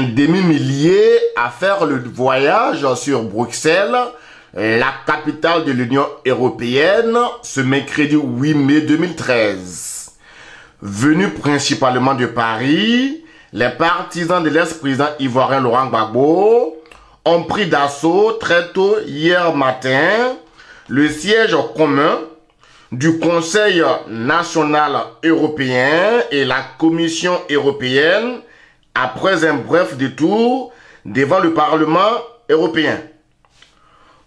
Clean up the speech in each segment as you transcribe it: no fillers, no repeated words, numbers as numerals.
demi-millier à faire le voyage sur Bruxelles, la capitale de l'Union européenne, ce mercredi 8 mai 2013. Venus principalement de Paris, les partisans de l'ex-président ivoirien Laurent Gbagbo ont pris d'assaut très tôt hier matin le siège commun du Conseil national européen et la Commission européenne après un bref détour devant le Parlement européen.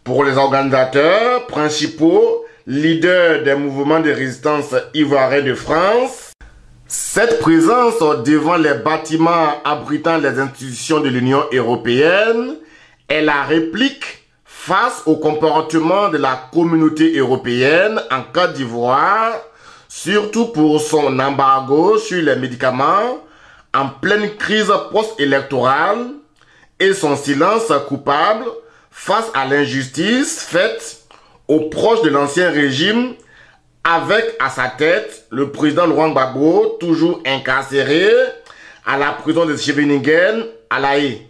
Pour les organisateurs principaux, leaders des mouvements de résistance ivoiriens de France, cette présence devant les bâtiments abritant les institutions de l'Union européenne est la réplique face au comportement de la communauté européenne en Côte d'Ivoire, surtout pour son embargo sur les médicaments en pleine crise post-électorale et son silence coupable face à l'injustice faite aux proches de l'ancien régime avec à sa tête le président Laurent Gbagbo, toujours incarcéré à la prison de Scheveningen à La Haye.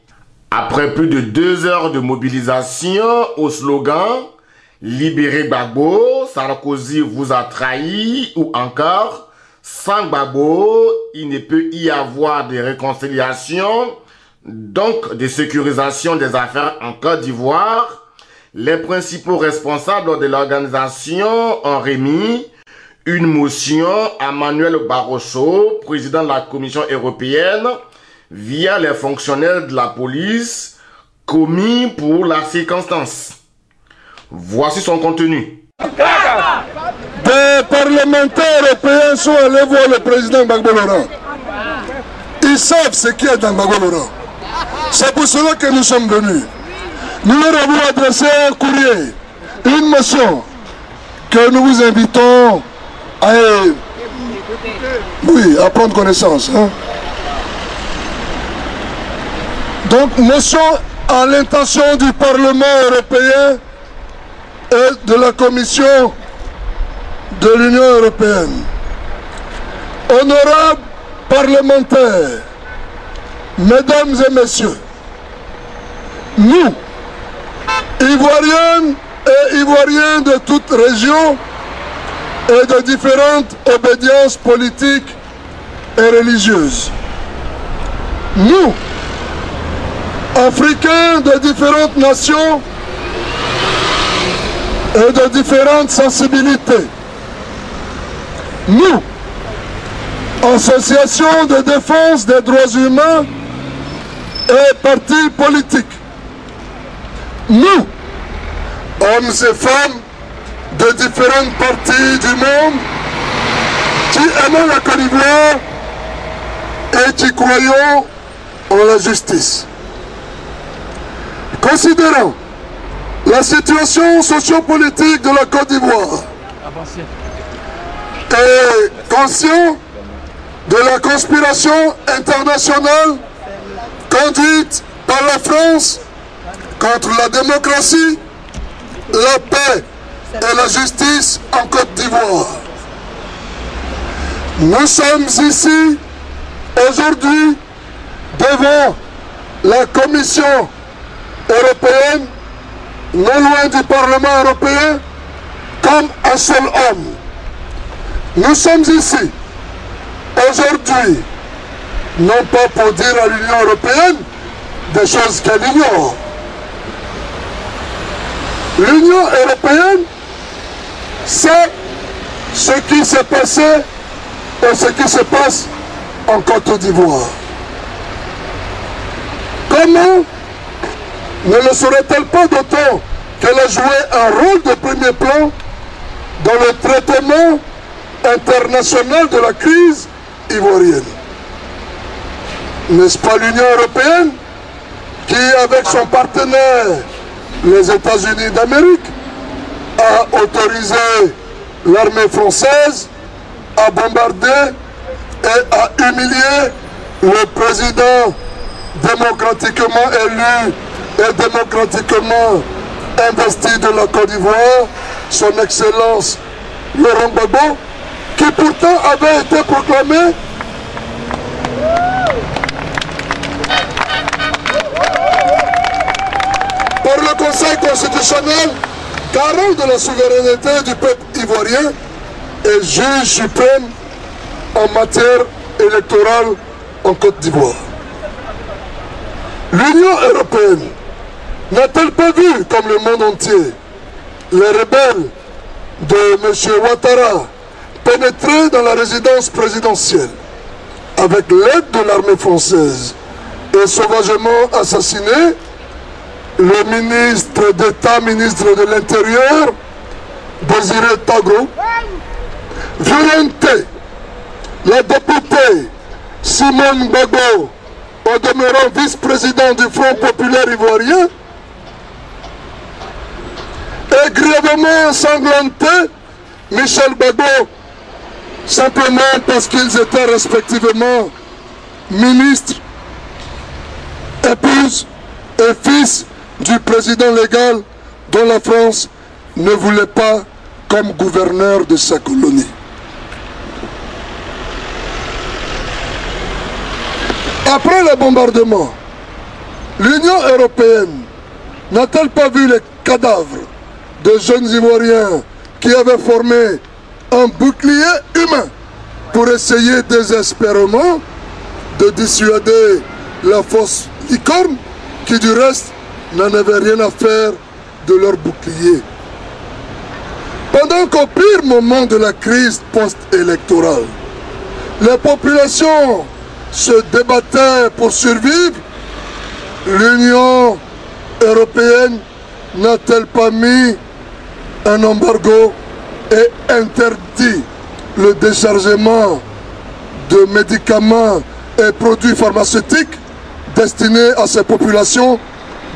Après plus de 2 heures de mobilisation au slogan « Libérez Gbagbo, Sarkozy vous a trahi » ou encore « Sans Gbagbo, il ne peut y avoir de réconciliation », donc de sécurisation des affaires en Côte d'Ivoire, les principaux responsables de l'organisation ont remis une motion à Manuel Barroso, président de la Commission européenne, via les fonctionnaires de la police commis pour la circonstance. Voici son contenu. Des parlementaires européens sont allés voir le président Gbagbo Laurent. Ils savent ce qu'il y a dans Gbagbo Laurent. C'est pour cela que nous sommes venus. Nous leur avons adressé un courrier, une motion que nous vous invitons à prendre connaissance. Donc, motion à l'intention du Parlement européen et de la Commission de l'Union européenne. Honorables parlementaires, mesdames et messieurs, nous, Ivoiriennes et Ivoiriens de toute région et de différentes obédiences politiques et religieuses, nous, Africains de différentes nations et de différentes sensibilités, nous, associations de défense des droits humains et partis politiques, nous, hommes et femmes de différentes parties du monde qui aiment la Côte d'Ivoire et qui croyons en la justice. Considérant la situation sociopolitique de la Côte d'Ivoire et conscient de la conspiration internationale conduite par la France contre la démocratie, la paix et la justice en Côte d'Ivoire. Nous sommes ici aujourd'hui devant la Commission européenne, non loin du Parlement européen, comme un seul homme. Nous sommes ici aujourd'hui, non pas pour dire à l'Union européenne des choses qu'elle ignore. L'Union européenne sait ce qui s'est passé et ce qui se passe en Côte d'Ivoire. Comment ne le saurait-elle pas d'autant qu'elle a joué un rôle de premier plan dans le traitement international de la crise ivoirienne? N'est-ce pas l'Union européenne qui, avec son partenaire, les États-Unis d'Amérique, a autorisé l'armée française à bombarder et à humilier le président démocratiquement élu et démocratiquement investi de la Côte d'Ivoire, son Excellence Laurent Gbagbo, qui pourtant avait été proclamé Conseil constitutionnel, garant de la souveraineté du peuple ivoirien et juge suprême en matière électorale en Côte d'Ivoire. L'Union européenne n'a-t-elle pas vu, comme le monde entier, les rebelles de M. Ouattara pénétrer dans la résidence présidentielle avec l'aide de l'armée française et sauvagement assassiner le ministre d'État, ministre de l'Intérieur, Désiré Tagro, violenter la députée Simone Gbagbo, au demeurant vice-président du Front populaire ivoirien, et grièvement ensanglanté Michel Gbagbo, simplement parce qu'ils étaient respectivement ministres, épouse et fils du président légal dont la France ne voulait pas comme gouverneur de sa colonie. Après le bombardement, l'Union européenne n'a-t-elle pas vu les cadavres de jeunes Ivoiriens qui avaient formé un bouclier humain pour essayer désespérément de dissuader la fausse licorne qui du reste n'en avait rien à faire de leur bouclier? Pendant qu'au pire moment de la crise post-électorale, les populations se débattaient pour survivre, l'Union européenne n'a-t-elle pas mis un embargo et interdit le déchargement de médicaments et produits pharmaceutiques destinés à ces populations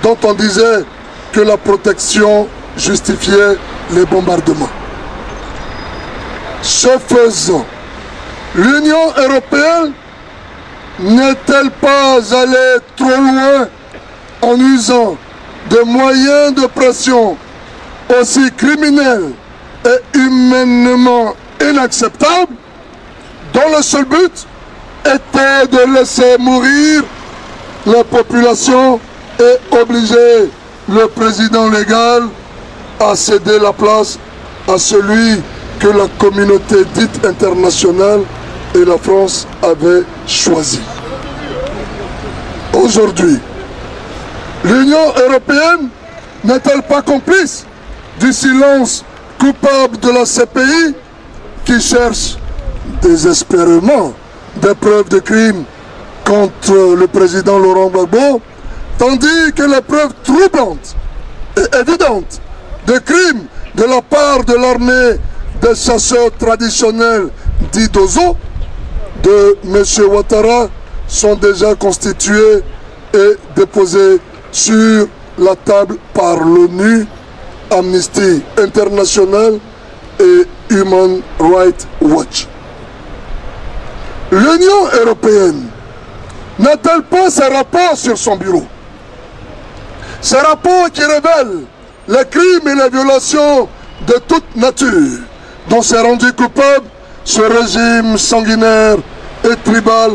dont on disait que la protection justifiait les bombardements? Ce faisant, l'Union européenne n'est-elle pas allée trop loin en usant de moyens de pression aussi criminels et humainement inacceptables, dont le seul but était de laisser mourir la population et obliger le président légal à céder la place à celui que la communauté dite internationale et la France avaient choisi? Aujourd'hui, l'Union européenne n'est-elle pas complice du silence coupable de la CPI qui cherche désespérément des preuves de crime contre le président Laurent Gbagbo, tandis que les preuves troublantes et évidentes de crimes de la part de l'armée des chasseurs traditionnels dits d'Ozo de M. Ouattara sont déjà constituées et déposées sur la table par l'ONU, Amnesty International et Human Rights Watch. L'Union européenne n'a-t-elle pas ses rapports sur son bureau? Ces rapports qui révèlent les crimes et les violations de toute nature dont s'est rendu coupable ce régime sanguinaire et tribal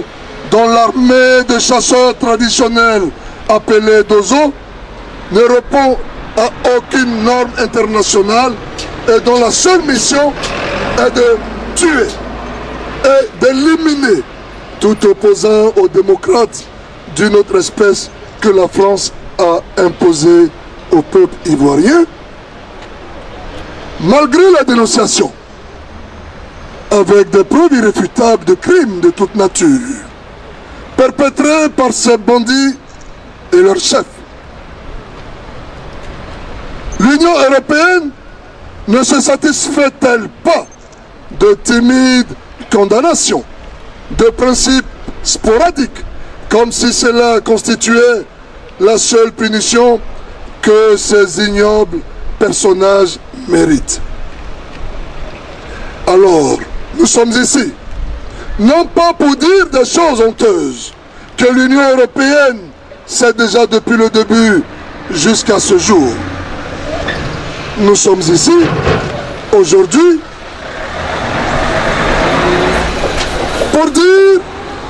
dont l'armée de chasseurs traditionnels appelée Dozo ne répond à aucune norme internationale et dont la seule mission est de tuer et d'éliminer tout opposant aux démocrates d'une autre espèce que la France a imposé au peuple ivoirien? Malgré la dénonciation, avec des preuves irréfutables de crimes de toute nature, perpétrés par ces bandits et leurs chefs, l'Union européenne ne se satisfait-elle pas de timides condamnations, de principes sporadiques, comme si cela constituait la seule punition que ces ignobles personnages méritent? Alors, nous sommes ici, non pas pour dire des choses honteuses que l'Union européenne sait déjà depuis le début jusqu'à ce jour. Nous sommes ici, aujourd'hui, pour dire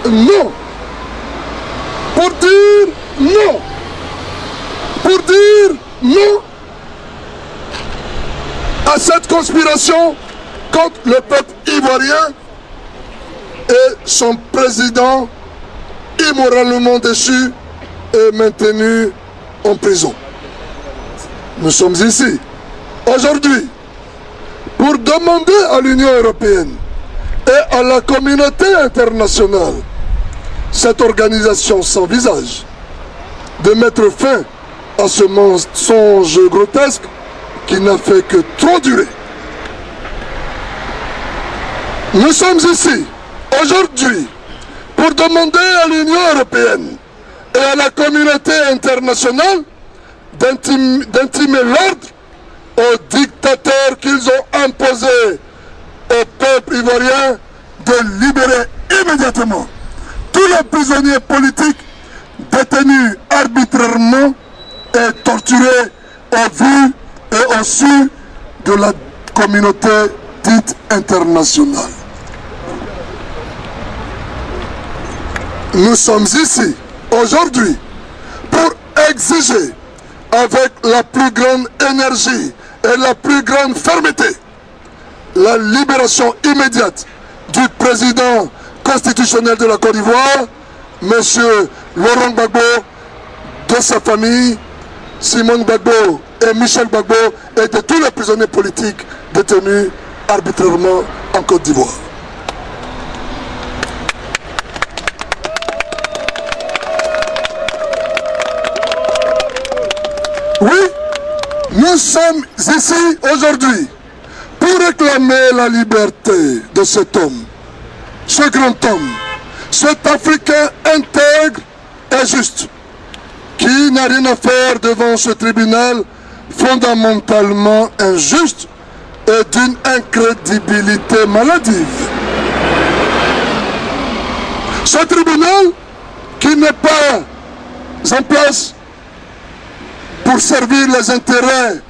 non. Pour dire non. Pour dire non à cette conspiration contre le peuple ivoirien et son président immoralement déchu et maintenu en prison. Nous sommes ici aujourd'hui pour demander à l'Union européenne et à la communauté internationale, cette organisation sans visage, de mettre fin à ce mensonge grotesque qui n'a fait que trop durer. Nous sommes ici aujourd'hui pour demander à l'Union européenne et à la communauté internationale d'intimer l'ordre aux dictateurs qu'ils ont imposés au peuple ivoirien de libérer immédiatement tous les prisonniers politiques détenus arbitrairement et torturés au vu et au su de la communauté dite internationale. Nous sommes ici aujourd'hui pour exiger avec la plus grande énergie et la plus grande fermeté la libération immédiate du président constitutionnel de la Côte d'Ivoire, M. Laurent Gbagbo, de sa famille, Simone Gbagbo et Michel Gbagbo, et de tous les prisonniers politiques détenus arbitrairement en Côte d'Ivoire. Oui, nous sommes ici aujourd'hui pour réclamer la liberté de cet homme, ce grand homme, cet Africain intègre et juste, qui n'a rien à faire devant ce tribunal fondamentalement injuste et d'une incrédibilité maladive. Ce tribunal qui n'est pas en place pour servir les intérêts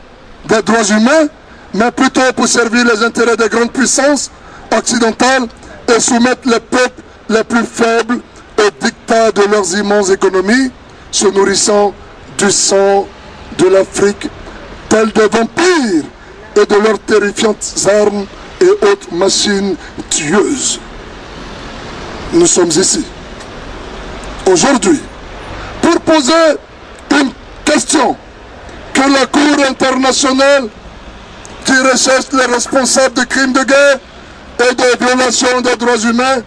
des droits humains, mais plutôt pour servir les intérêts des grandes puissances occidentales et soumettre les peuples les plus faibles au dictat de leurs immenses économies, se nourrissant du sang de l'Afrique, tels des vampires, et de leurs terrifiantes armes et autres machines tueuses. Nous sommes ici, aujourd'hui, pour poser une question que la Cour internationale qui recherche les responsables de crimes de guerre et de violations des droits humains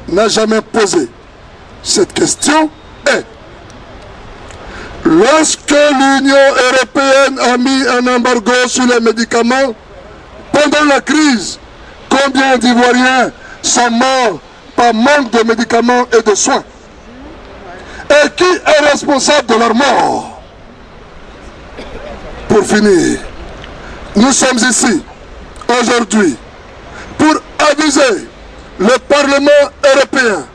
n'a jamais posée. Cette question est: lorsque l'Union européenne a mis un embargo sur les médicaments pendant la crise, combien d'Ivoiriens sont morts par manque de médicaments et de soins? Et qui est responsable de leur mort? Pour finir, nous sommes ici aujourd'hui pour aviser le Parlement européen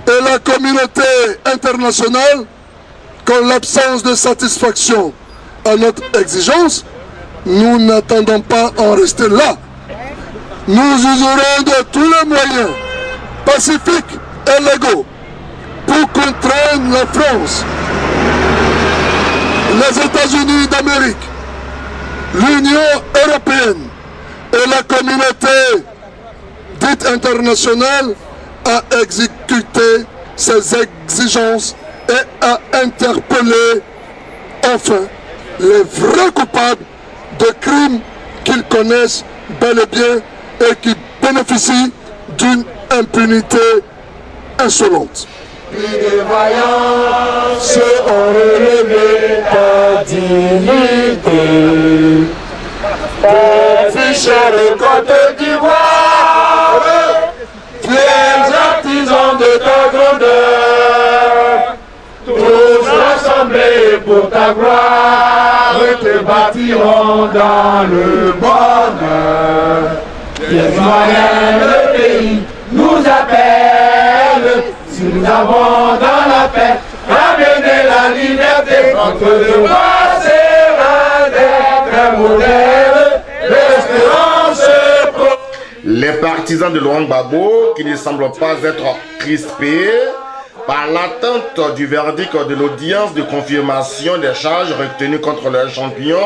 et la communauté internationale qu'en l'absence de satisfaction à notre exigence, nous n'attendons pas à en rester là. Nous userons de tous les moyens pacifiques et légaux pour contraindre la France, les États-Unis d'Amérique, l'Union européenne et la communauté dite internationale à exécuter ces exigences et à interpeller enfin les vrais coupables de crimes qu'ils connaissent bel et bien et qui bénéficient d'une impunité insolente. Plus de vaillants se ont relevé ta dignité. Ô fichère Côte d'Ivoire, fiers artisans de ta grandeur, tous rassemblés pour ta gloire, te bâtiront dans le bonheur. Les moyens, le pays nous appelle. Si nous avons dans la paix ramené la liberté, notre devoir sera d'être un modèle d'espérance. Les partisans de Laurent Gbagbo, qui ne semblent pas être crispés, par l'attente du verdict de l'audience de confirmation des charges retenues contre leur champion,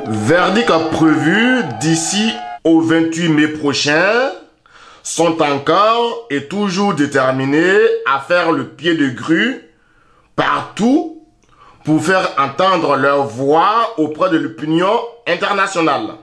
verdict prévu d'ici au 28 mai prochain, sont encore et toujours déterminés à faire le pied de grue partout pour faire entendre leur voix auprès de l'opinion internationale.